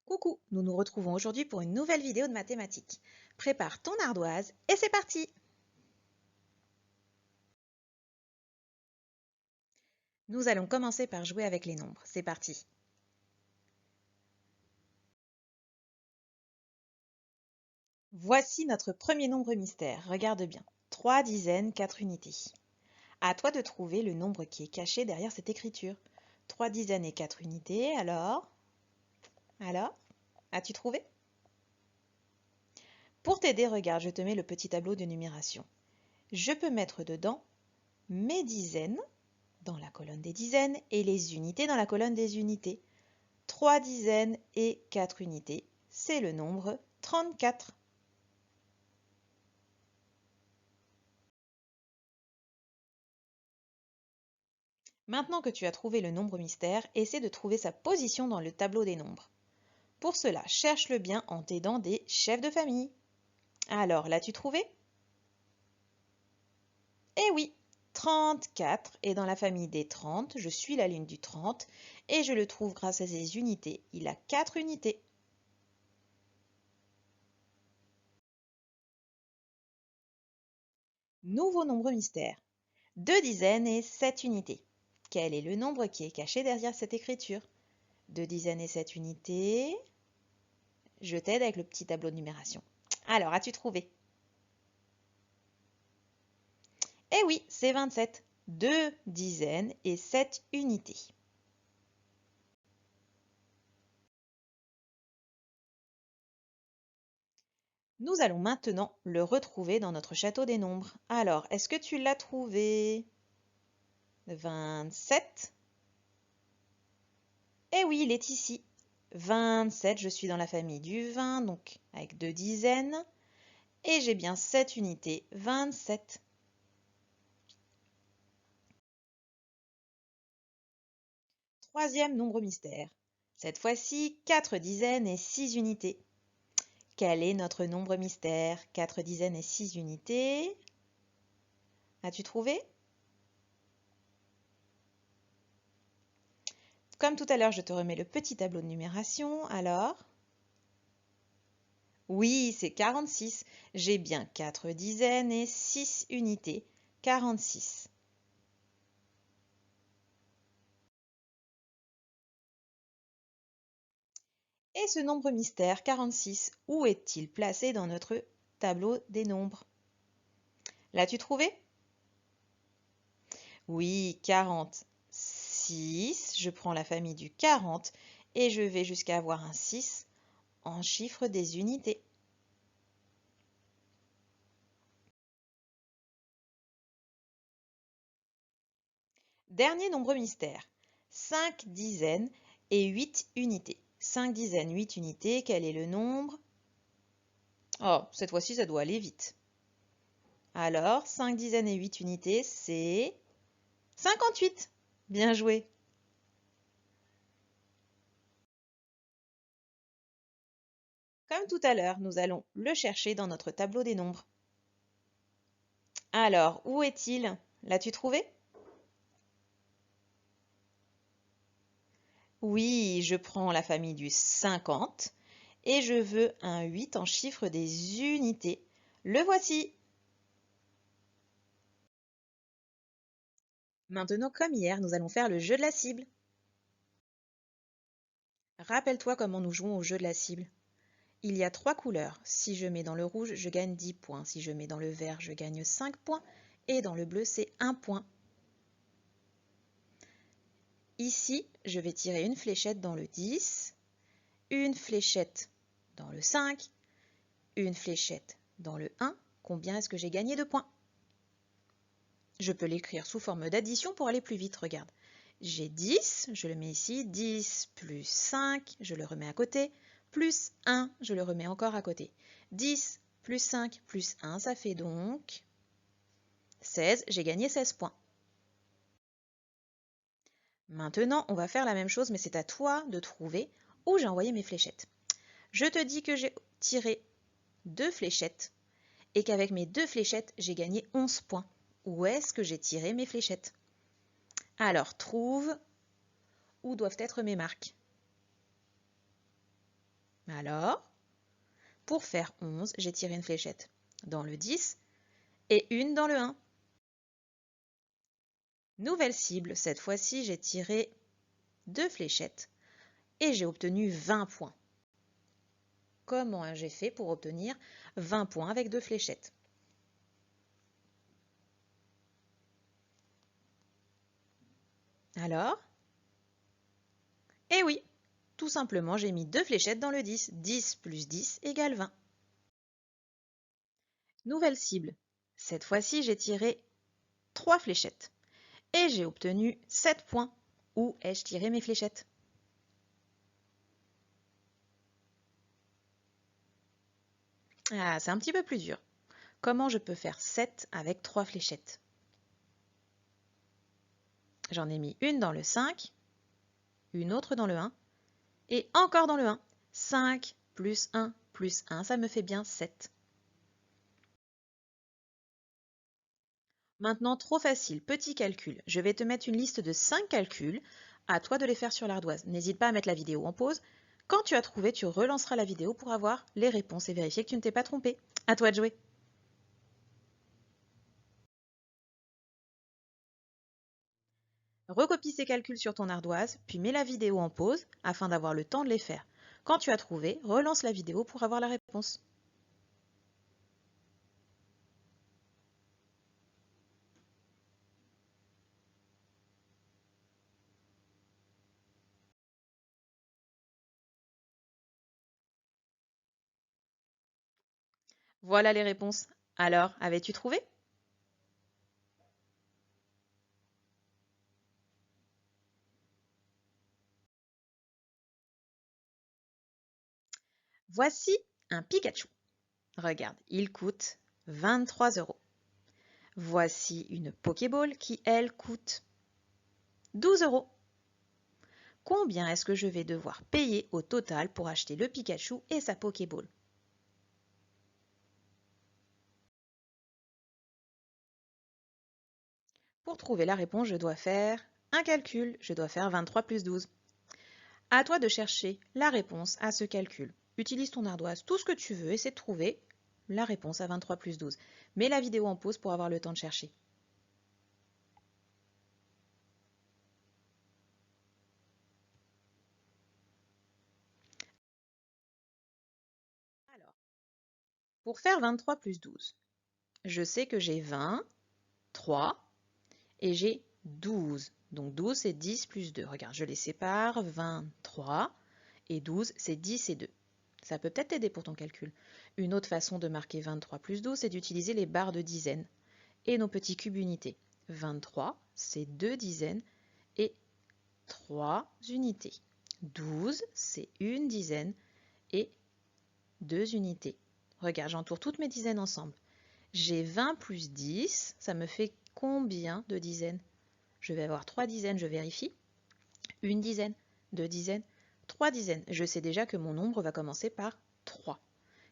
Coucou, nous nous retrouvons aujourd'hui pour une nouvelle vidéo de mathématiques. Prépare ton ardoise et c'est parti! Nous allons commencer par jouer avec les nombres. C'est parti! Voici notre premier nombre mystère. Regarde bien. 3 dizaines, 4 unités. À toi de trouver le nombre qui est caché derrière cette écriture. 3 dizaines et 4 unités, alors? As-tu trouvé? Pour t'aider, regarde, je te mets le petit tableau de numération. Je peux mettre dedans mes dizaines dans la colonne des dizaines et les unités dans la colonne des unités. 3 dizaines et 4 unités, c'est le nombre 34. Maintenant que tu as trouvé le nombre mystère, essaie de trouver sa position dans le tableau des nombres. Pour cela, cherche-le bien en t'aidant des chefs de famille. Alors, l'as-tu trouvé? Eh oui, 34 est dans la famille des 30, je suis la ligne du 30 et je le trouve grâce à ses unités. Il a 4 unités. Nouveau nombre mystère. 2 dizaines et 7 unités. Quel est le nombre qui est caché derrière cette écriture? 2 dizaines et 7 unités. Je t'aide avec le petit tableau de numération. Alors, as-tu trouvé? Eh oui, c'est 27. 2 dizaines et 7 unités. Nous allons maintenant le retrouver dans notre château des nombres. Alors, est-ce que tu l'as trouvé? 27. Eh oui, il est ici. 27, je suis dans la famille du 20, donc avec 2 dizaines. Et j'ai bien 7 unités, 27. Troisième nombre mystère. Cette fois-ci, 4 dizaines et 6 unités. Quel est notre nombre mystère? 4 dizaines et 6 unités. As-tu trouvé? Comme tout à l'heure, je te remets le petit tableau de numération. Alors? Oui, c'est 46. J'ai bien 4 dizaines et 6 unités. 46. Et ce nombre mystère, 46, où est-il placé dans notre tableau des nombres? L'as-tu trouvé? Oui, 46. Je prends la famille du 40 et je vais jusqu'à avoir un 6 en chiffre des unités. Dernier nombre mystère. 5 dizaines et 8 unités. 5 dizaines, 8 unités, quel est le nombre? Oh, cette fois-ci, ça doit aller vite. Alors, 5 dizaines et 8 unités, c'est 58. Bien joué. Comme tout à l'heure, nous allons le chercher dans notre tableau des nombres. Alors, où est-il? L'as-tu trouvé? Oui, je prends la famille du 50 et je veux un 8 en chiffre des unités. Le voici. Maintenant, comme hier, nous allons faire le jeu de la cible. Rappelle-toi comment nous jouons au jeu de la cible. Il y a 3 couleurs. Si je mets dans le rouge, je gagne 10 points. Si je mets dans le vert, je gagne 5 points. Et dans le bleu, c'est 1 point. Ici, je vais tirer une fléchette dans le 10, une fléchette dans le 5, une fléchette dans le 1. Combien est-ce que j'ai gagné de points? Je peux l'écrire sous forme d'addition pour aller plus vite, regarde. J'ai 10, je le mets ici, 10 plus 5, je le remets à côté, plus 1, je le remets encore à côté. 10 plus 5 plus 1, ça fait donc 16, j'ai gagné 16 points. Maintenant, on va faire la même chose, mais c'est à toi de trouver où j'ai envoyé mes fléchettes. Je te dis que j'ai tiré 2 fléchettes et qu'avec mes 2 fléchettes, j'ai gagné 11 points. Où est-ce que j'ai tiré mes fléchettes? Alors, trouve où doivent être mes marques. Alors, pour faire 11, j'ai tiré une fléchette dans le 10 et une dans le 1. Nouvelle cible, cette fois-ci, j'ai tiré 2 fléchettes et j'ai obtenu 20 points. Comment j'ai fait pour obtenir 20 points avec 2 fléchettes? Alors? Eh oui, tout simplement, j'ai mis 2 fléchettes dans le 10. 10 plus 10 égale 20. Nouvelle cible. Cette fois-ci, j'ai tiré 3 fléchettes et j'ai obtenu 7 points. Où ai-je tiré mes fléchettes? Ah, c'est un petit peu plus dur. Comment je peux faire 7 avec 3 fléchettes? J'en ai mis une dans le 5, une autre dans le 1 et encore dans le 1. 5 plus 1 plus 1, ça me fait bien 7. Maintenant, trop facile, petit calcul. Je vais te mettre une liste de 5 calculs. À toi de les faire sur l'ardoise. N'hésite pas à mettre la vidéo en pause. Quand tu as trouvé, tu relanceras la vidéo pour avoir les réponses et vérifier que tu ne t'es pas trompé. À toi de jouer. Recopie ces calculs sur ton ardoise, puis mets la vidéo en pause afin d'avoir le temps de les faire. Quand tu as trouvé, relance la vidéo pour avoir la réponse. Voilà les réponses. Alors, avais-tu trouvé? Voici un Pikachu. Regarde, il coûte 23 €. Voici une Pokéball qui, elle, coûte 12 €. Combien est-ce que je vais devoir payer au total pour acheter le Pikachu et sa Pokéball? Pour trouver la réponse, je dois faire un calcul. Je dois faire 23 plus 12. À toi de chercher la réponse à ce calcul. Utilise ton ardoise, tout ce que tu veux, essaie de trouver la réponse à 23 plus 12. Mets la vidéo en pause pour avoir le temps de chercher. Alors, pour faire 23 plus 12, je sais que j'ai 20, 3 et j'ai 12. Donc 12, c'est 10 plus 2. Regarde, je les sépare. 23 et 12, c'est 10 et 2. Ça peut peut-être t'aider pour ton calcul. Une autre façon de marquer 23 plus 12, c'est d'utiliser les barres de dizaines et nos petits cubes unités. 23, c'est 2 dizaines et 3 unités. 12, c'est une dizaine et 2 unités. Regarde, j'entoure toutes mes dizaines ensemble. J'ai 20 plus 10, ça me fait combien de dizaines? Je vais avoir 3 dizaines, je vérifie. Une dizaine, 2 dizaines, 3 dizaines. Je sais déjà que mon nombre va commencer par 3,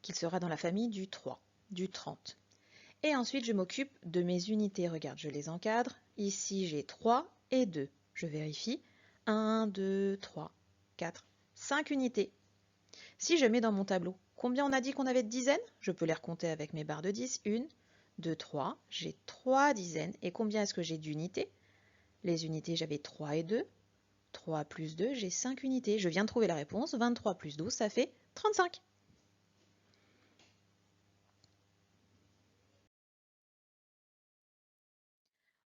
qu'il sera dans la famille du 3, du 30. Et ensuite, je m'occupe de mes unités. Regarde, je les encadre. Ici, j'ai 3 et 2. Je vérifie. 1, 2, 3, 4, 5 unités. Si je mets dans mon tableau, combien on a dit qu'on avait de dizaines? Je peux les recompter avec mes barres de 10. 1, 2, 3. J'ai 3 dizaines. Et combien est-ce que j'ai d'unités? Les unités, j'avais 3 et 2. 3 plus 2, j'ai 5 unités. Je viens de trouver la réponse. 23 plus 12, ça fait 35.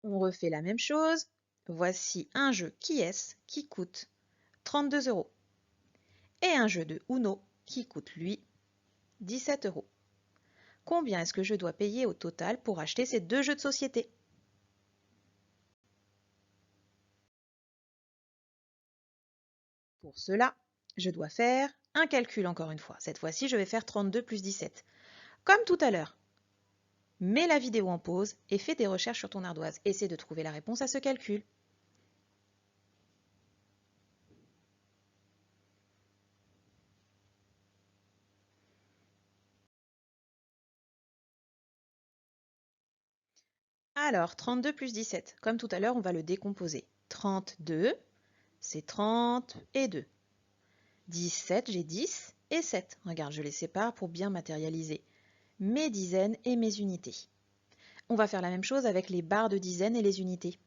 On refait la même chose. Voici un jeu Qui est-ce qui coûte 32 € et un jeu de Uno qui coûte, lui, 17 €. Combien est-ce que je dois payer au total pour acheter ces deux jeux de société? Pour cela, je dois faire un calcul encore une fois. Cette fois-ci, je vais faire 32 plus 17. Comme tout à l'heure, mets la vidéo en pause et fais des recherches sur ton ardoise. Essaie de trouver la réponse à ce calcul. Alors, 32 plus 17, comme tout à l'heure, on va le décomposer. 32, c'est 30 et 2. 17, j'ai 10 et 7. Regarde, je les sépare pour bien matérialiser mes dizaines et mes unités. On va faire la même chose avec les barres de dizaines et les unités.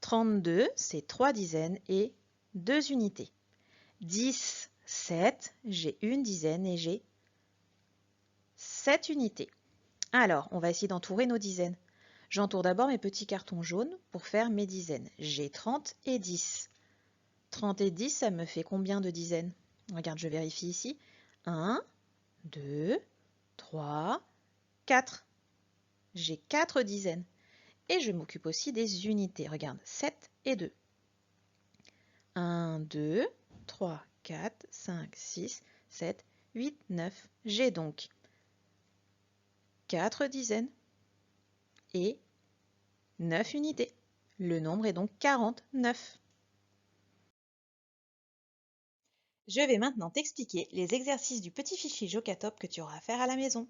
32, c'est 3 dizaines et 2 unités. 10, 7, j'ai une dizaine et j'ai 7 unités. Alors, on va essayer d'entourer nos dizaines. J'entoure d'abord mes petits cartons jaunes pour faire mes dizaines. J'ai 30 et 10. 30 et 10, ça me fait combien de dizaines? Regarde, je vérifie ici. 1, 2, 3, 4. J'ai 4 dizaines. Et je m'occupe aussi des unités. Regarde, 7 et 2. 1, 2, 3, 4, 5, 6, 7, 8, 9. J'ai donc 4 dizaines et 9 unités. Le nombre est donc 49. Je vais maintenant t'expliquer les exercices du petit fichier Jocatop que tu auras à faire à la maison.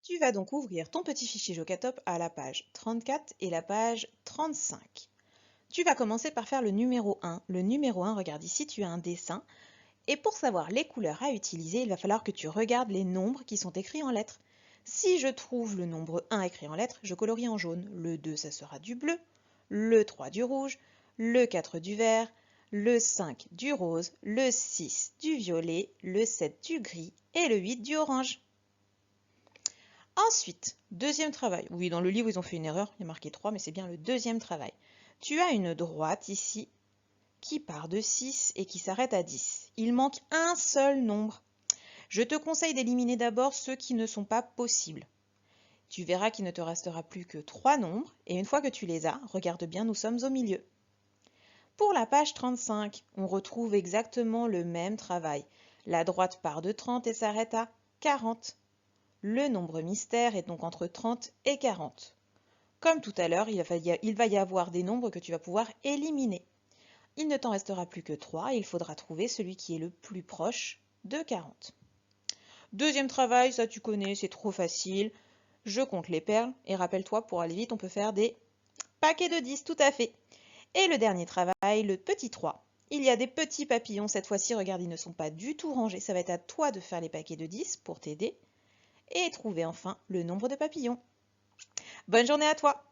Tu vas donc ouvrir ton petit fichier Jocatop à la page 34 et la page 35. Tu vas commencer par faire le numéro 1. Le numéro 1, regarde ici, tu as un dessin. Et pour savoir les couleurs à utiliser, il va falloir que tu regardes les nombres qui sont écrits en lettres. Si je trouve le nombre 1 écrit en lettres, je colorie en jaune. Le 2, ça sera du bleu. Le 3 du rouge. Le 4 du vert. Le 5 du rose. Le 6 du violet. Le 7 du gris. Et le 8 du orange. Ensuite, deuxième travail. Oui, dans le livre, ils ont fait une erreur. Il y a marqué 3, mais c'est bien le deuxième travail. Tu as une droite ici qui part de 6 et qui s'arrête à 10. Il manque un seul nombre. Je te conseille d'éliminer d'abord ceux qui ne sont pas possibles. Tu verras qu'il ne te restera plus que 3 nombres et une fois que tu les as, regarde bien, nous sommes au milieu. Pour la page 35, on retrouve exactement le même travail. La droite part de 30 et s'arrête à 40. Le nombre mystère est donc entre 30 et 40. Comme tout à l'heure, il va y avoir des nombres que tu vas pouvoir éliminer. Il ne t'en restera plus que 3 et il faudra trouver celui qui est le plus proche de 40. Deuxième travail, ça tu connais, c'est trop facile. Je compte les perles et rappelle-toi, pour aller vite, on peut faire des paquets de 10, tout à fait. Et le dernier travail, le petit 3. Il y a des petits papillons, cette fois-ci, regarde, ils ne sont pas du tout rangés. Ça va être à toi de faire les paquets de 10 pour t'aider et trouver enfin le nombre de papillons. Bonne journée à toi!